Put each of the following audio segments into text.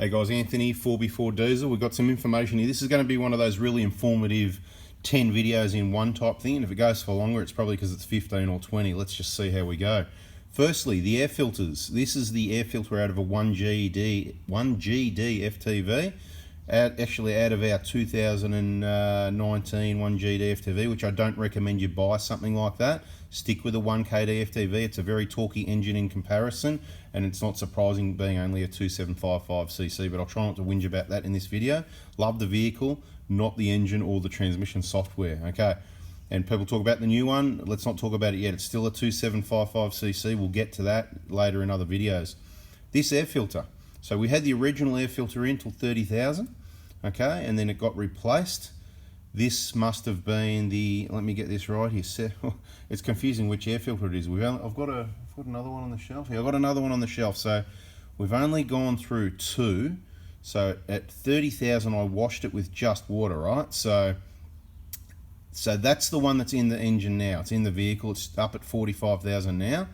Hey guys, Anthony, 4x4 Diesel. We've got some information here. This is going to be one of those really informative 10 videos in one type thing, and if it goes for longer, it's probably because it's 15 or 20. Let's just see how we go. Firstly, the air filters. This is the air filter out of a 1GD FTV, actually out of our 2019 1GD FTV, which I don't recommend you buy something like that. Stick with a 1KD FTV. It's a very torquey engine in comparison, and it's not surprising being only a 2755cc, but I'll try not to whinge about that in this video. Love the vehicle, not the engine or the transmission software, okay? And people talk about the new one. Let's not talk about it yet. It's still a 2755cc. We'll get to that later in other videos. This air filter. So we had the original air filter in till 30,000, okay? And then it got replaced. This must have been the, let me get this right here. It's confusing which air filter it is. I've got another one on the shelf here. I've got another one on the shelf. So we've only gone through two. So at 30,000, I washed it with just water, right? So that's the one that's in the engine now. It's in the vehicle. It's up at 45,000 now.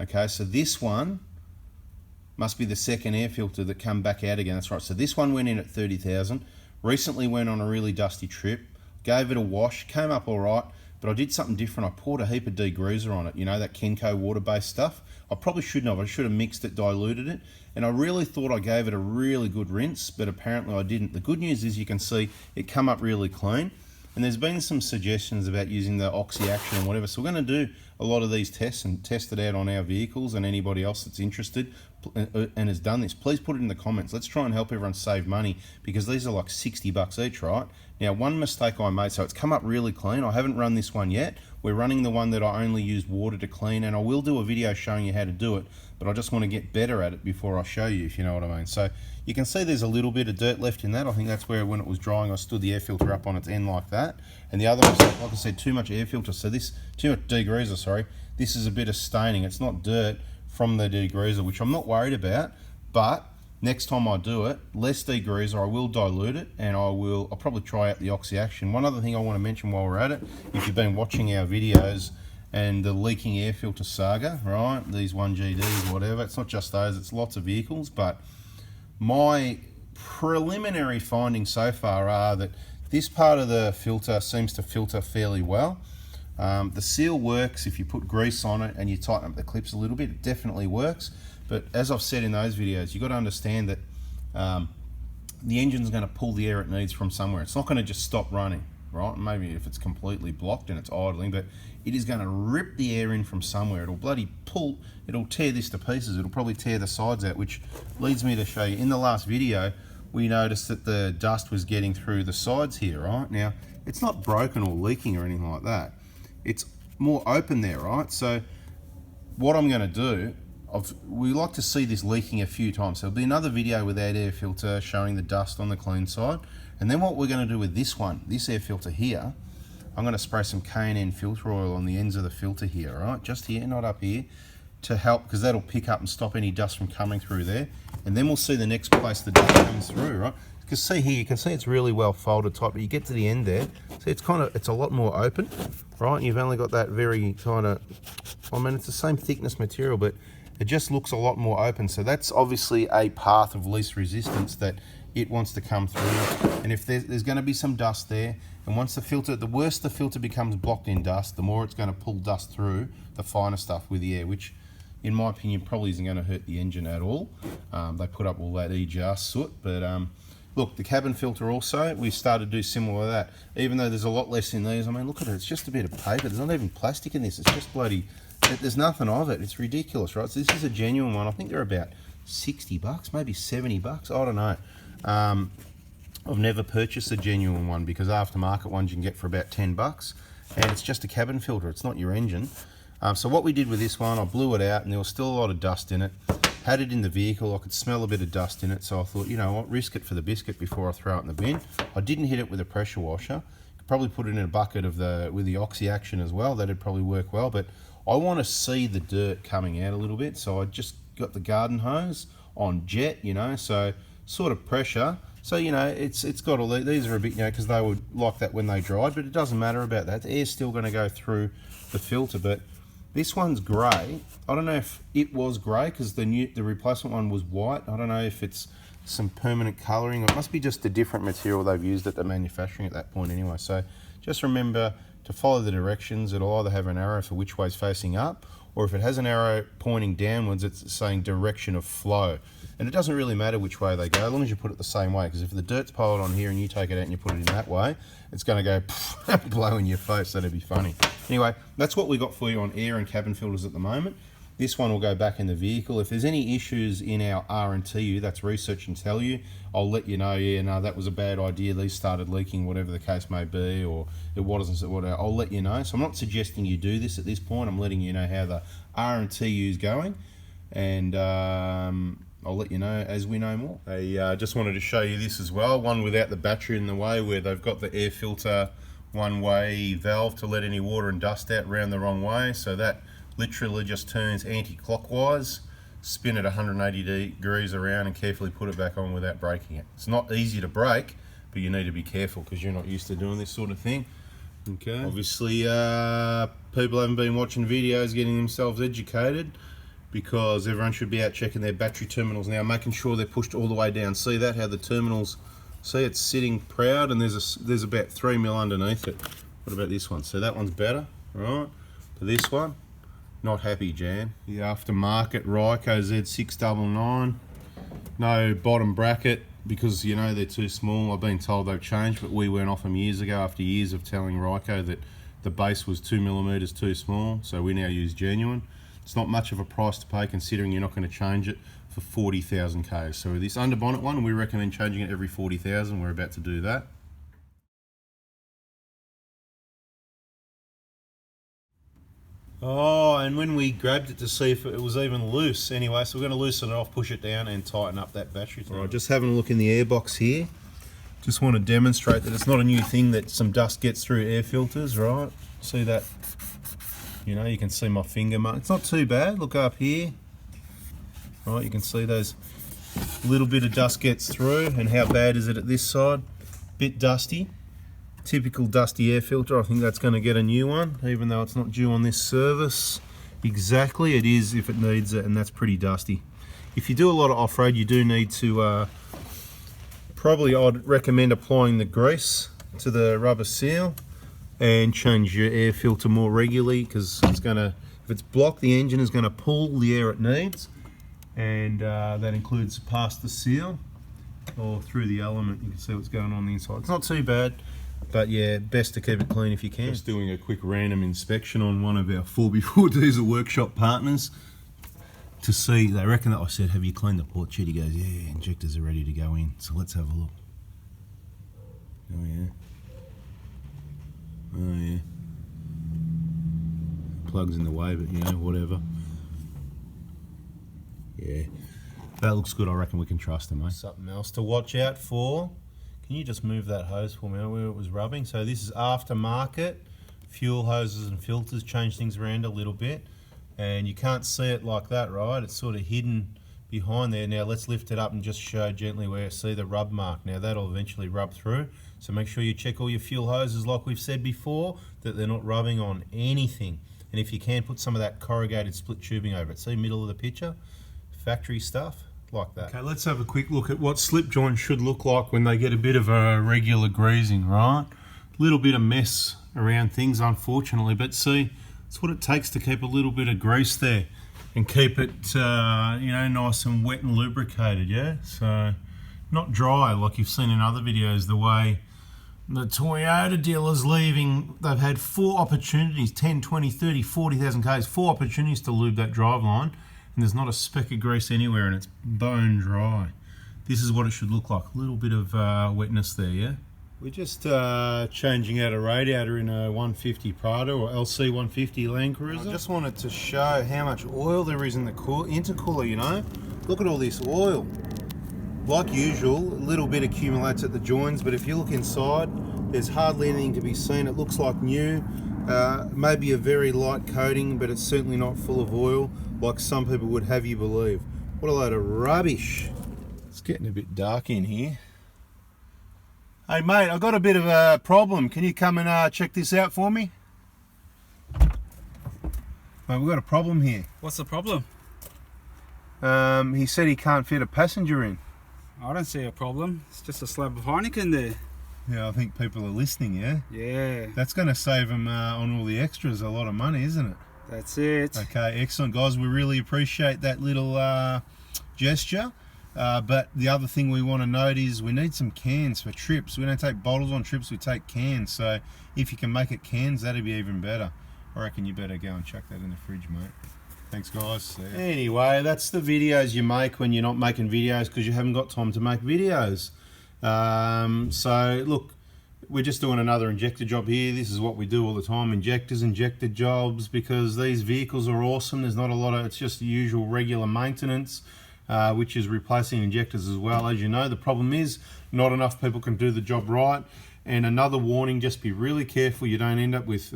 Okay, so this one must be the second air filter that come back out again. That's right. So this one went in at 30,000. Recently went on a really dusty trip. Gave it a wash. Came up all right. But I did something different. I poured a heap of degreaser on it. You know, that Kenco water-based stuff. I probably shouldn't have. I should have mixed it, diluted it. And I really thought I gave it a really good rinse, but apparently I didn't. The good news is you can see it come up really clean. And there's been some suggestions about using the oxy action and whatever. So we're going to do a lot of these tests and test it out on our vehicles, and anybody else that's interested and has done this, please put it in the comments. Let's try and help everyone save money, because these are like 60 bucks each, right? Now, one mistake I made, so it's come up really clean. I haven't run this one yet. We're running the one that I only used water to clean, and I will do a video showing you how to do it, but I just want to get better at it before I show you, if you know what I mean. So you can see there's a little bit of dirt left in that. I think that's where, when it was drying, I stood the air filter up on its end like that. And the other mistake, like I said, too much air filter. So this, too much degreaser, sorry. This is a bit of staining. It's not dirt from the degreaser, which I'm not worried about, but next time I do it, less degreaser, I will dilute it, and I'll probably try out the oxy action. One other thing I want to mention while we're at it, if you've been watching our videos and the leaking air filter saga, right, these 1GDs, whatever, it's not just those, it's lots of vehicles, but my preliminary findings so far are that this part of the filter seems to filter fairly well. The seal works if you put grease on it and you tighten up the clips a little bit. It definitely works. But as I've said in those videos, you've got to understand that the engine's going to pull the air it needs from somewhere. It's not going to just stop running, right? Maybe if it's completely blocked and it's idling, but it is going to rip the air in from somewhere. It'll bloody pull, it'll tear this to pieces. It'll probably tear the sides out, which leads me to show you. In the last video, we noticed that the dust was getting through the sides here, right? Now, it's not broken or leaking or anything like that. It's more open there, right? So what I'm going to do, we like to see this leaking a few times. So there'll be another video with that air filter showing the dust on the clean side. And then what we're going to do with this one, this air filter here, I'm going to spray some K&N filter oil on the ends of the filter here, right? Just here, not up here, to help, because that'll pick up and stop any dust from coming through there. And then we'll see the next place the dust comes through, right? Because see here, you can see it's really well folded tight, but you get to the end there, see it's a lot more open, right? And you've only got that very kind of, I mean, it's the same thickness material, but it just looks a lot more open. So that's obviously a path of least resistance that it wants to come through. And if there's going to be some dust there, and once the worse the filter becomes blocked in dust, the more it's going to pull dust through the finer stuff with the air, which in my opinion probably isn't going to hurt the engine at all. They put up all that EGR soot, but look, the cabin filter also, we've started to do similar to that. Even though there's a lot less in these, I mean, look at it, it's just a bit of paper. There's not even plastic in this. It's just bloody, there's nothing of it. It's ridiculous, right? So this is a genuine one. I think they're about 60 bucks, maybe 70 bucks. I don't know. I've never purchased a genuine one, because aftermarket ones you can get for about 10 bucks. And it's just a cabin filter. It's not your engine. So what we did with this one, I blew it out and there was still a lot of dust in it. Had it in the vehicle, I could smell a bit of dust in it, so I thought, you know what, risk it for the biscuit before I throw it in the bin. I didn't hit it with a pressure washer. Could probably put it in a bucket with the oxy action as well. That'd probably work well, but I want to see the dirt coming out a little bit, so I just got the garden hose on jet, you know, so sort of pressure. So, you know, it's got all these are a bit, you know, because they would like that when they dried, but it doesn't matter about that. The air's still going to go through the filter, but this one's grey. I don't know if it was grey, because the replacement one was white. I don't know if it's some permanent colouring. It must be just a different material they've used at the manufacturing at that point anyway. So just remember to follow the directions. It'll either have an arrow for which way is facing up, or if it has an arrow pointing downwards, it's saying direction of flow. And it doesn't really matter which way they go, as long as you put it the same way, because if the dirt's piled on here and you take it out and you put it in that way, it's going to go blow in your face. That'd be funny. Anyway, that's what we got for you on air and cabin filters at the moment. This one will go back in the vehicle. If there's any issues in our R&TU, that's research and tell you, I'll let you know, yeah, no, that was a bad idea, these started leaking, whatever the case may be, or it wasn't, whatever. I'll let you know. So I'm not suggesting you do this at this point. I'm letting you know how the R&TU is going, and I'll let you know as we know more. I just wanted to show you this as well, one without the battery in the way, where they've got the air filter one-way valve to let any water and dust out round the wrong way, so that literally just turns anti-clockwise, spin it 180 degrees around and carefully put it back on without breaking it. It's not easy to break, but you need to be careful because you're not used to doing this sort of thing. Okay. Obviously, people haven't been watching videos, getting themselves educated, because everyone should be out checking their battery terminals now, making sure they're pushed all the way down. See that, how the terminals, see it's sitting proud, and there's about 3 mil underneath it. What about this one? So that one's better, right? But this one, not happy, Jan. The aftermarket Ryco Z699. No bottom bracket because, you know, they're too small. I've been told they've changed, but we went off them years ago after years of telling Ryco that the base was 2mm too small, so we now use genuine. It's not much of a price to pay considering you're not going to change it for 40,000 Ks. So this underbonnet one, we recommend changing it every 40,000. We're about to do that. Oh, and when we grabbed it to see if it was even loose anyway, so we're going to loosen it off, push it down and tighten up that battery. All right, just having a look in the air box here. Just want to demonstrate that it's not a new thing that some dust gets through air filters, right? See that? You know, you can see my finger mark. It's not too bad. Look up here. Right, you can see those little bit of dust gets through. And how bad is it at this side? Bit dusty. Typical dusty air filter. I think that's going to get a new one, even though it's not due on this service. Exactly, it is if it needs it, and that's pretty dusty. If you do a lot of off-road, you do need to probably, I'd recommend applying the grease to the rubber seal and change your air filter more regularly, because it's going to, if it's blocked, the engine is going to pull the air it needs, and that includes past the seal or through the element. You can see what's going on the inside. It's not too bad, but yeah, best to keep it clean if you can. Just doing a quick random inspection on one of our 4x4 diesel workshop partners to see, they reckon that I said, have you cleaned the port sheet? He goes, yeah, injectors are ready to go in. So let's have a look. Oh yeah. Oh yeah. Plug's in the way, but you know, whatever. Yeah. That looks good. I reckon we can trust them, mate. Something else to watch out for. Can you just move that hose for me where it was rubbing? So this is aftermarket. Fuel hoses and filters change things around a little bit. And you can't see it like that, right? It's sort of hidden behind there. Now let's lift it up and just show gently where you see the rub mark. Now that'll eventually rub through. So make sure you check all your fuel hoses, like we've said before, that they're not rubbing on anything. And if you can, put some of that corrugated split tubing over it. See middle of the picture? Factory stuff, like that. Okay, let's have a quick look at what slip joints should look like when they get a bit of a regular greasing, right? Little bit of mess around things, unfortunately, but see, it's what it takes to keep a little bit of grease there and keep it, you know, nice and wet and lubricated, yeah? So, not dry like you've seen in other videos, the way the Toyota dealers leaving, they've had 4 opportunities, 10, 20, 30, 40,000 Ks, 4 opportunities to lube that driveline, and there's not a speck of grease anywhere, and it's bone dry. This is what it should look like, a little bit of wetness there, yeah? We're just changing out a radiator in a 150 Prado or LC 150 Land Cruiser. I just wanted to show how much oil there is in the intercooler, you know? Look at all this oil. Like usual, a little bit accumulates at the joins, but if you look inside, there's hardly anything to be seen. It looks like new. Maybe a very light coating, but it's certainly not full of oil like some people would have you believe. What a load of rubbish. It's getting a bit dark in here. Hey mate, I've got a bit of a problem. Can you come and check this out for me? Mate, we've got a problem here. What's the problem? He said he can't fit a passenger in. I don't see a problem. It's just a slab of Heineken there. Yeah, I think people are listening, yeah? Yeah, That's going to save them on all the extras a lot of money, isn't it? that's it. Okay, excellent, guys. We really appreciate that little gesture. But the other thing we want to note is we need some cans for trips. We don't take bottles on trips, we take cans. So if you can make it cans, that'd be even better. I reckon you better go and chuck that in the fridge, mate. Thanks, guys. See ya. Anyway, that's the videos you make when you're not making videos because you haven't got time to make videos. So look, we're just doing another injector job here. This is what we do all the time, injectors, injector jobs, because these vehicles are awesome. There's not a lot of, it's just the usual regular maintenance, which is replacing injectors as well. As you know, the problem is not enough people can do the job right. And another warning, just be really careful you don't end up with,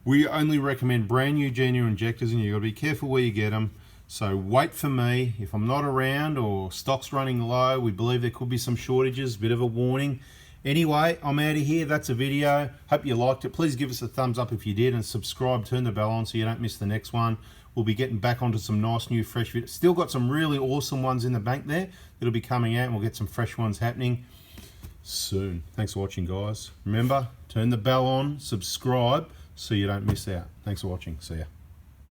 we only recommend brand new genuine injectors, and you've got to be careful where you get them. So wait for me. If I'm not around or stock's running low, we believe there could be some shortages, bit of a warning. Anyway, I'm out of here. That's a video. Hope you liked it. Please give us a thumbs up if you did, and subscribe, turn the bell on so you don't miss the next one. We'll be getting back onto some nice new fresh videos. Still got some really awesome ones in the bank there that'll be coming out, and we'll get some fresh ones happening soon. Thanks for watching, guys. Remember, turn the bell on, subscribe so you don't miss out. Thanks for watching. See ya.